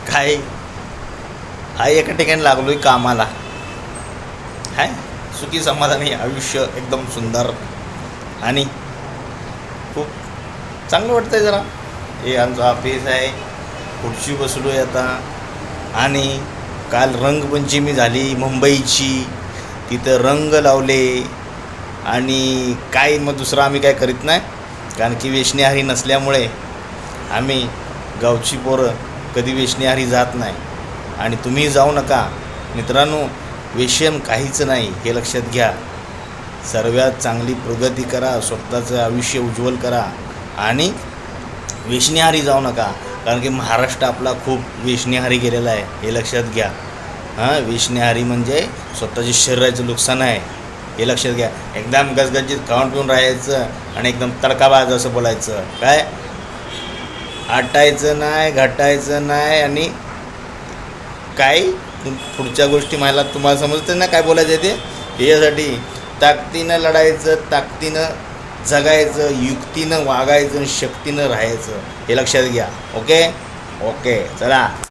काय हा एका ठिकाणी लागलोय कामाला. हाय सुखी समाधानी आयुष्य एकदम सुंदर आणि खूप चांगलं वाटतंय जरा. हे आमचं ऑफिस आहे, खुर्ची बसलो आहे आता. आणि काल रंगपंचमी झाली मुंबईची, तिथं रंग लावले. आणि काय मग दुसरं आम्ही काय करीत नाही, कारण की वेशनेहारी नसल्यामुळे आम्ही गावची पोरं कधी वेशनेहारी जात नाही. आणि तुम्ही जाऊ नका मित्रांनो, व्यसन काहीच नाही हे लक्षात घ्या. सर्वात चांगली प्रगती करा, स्वतःचं आयुष्य उज्ज्वल करा आणि वेशनेहारी जाऊ नका, कारण की महाराष्ट्र आपला खूप वेशनेहारी गेलेला आहे हे लक्षात घ्या. वेशनेहारी म्हणजे स्वतःच्या शरीराचं नुकसान आहे हे लक्षात घ्या. एकदम गजगजीत खाऊन पिऊन राहायचं आणि एकदम तडकाबाज असं बोलायचं, काय आटायचं नाही, घटायचं नाही. आणि काय पुढच्या गोष्टी मला तुम्हाला समजतं ना काय बोलायचं आहे ते. यासाठी ताकदीनं लढायचं, ताकदीनं जगायचं, युक्तीनं वागायचं, शक्तीनं राहायचं हे लक्षात घ्या. ओके ओके चला.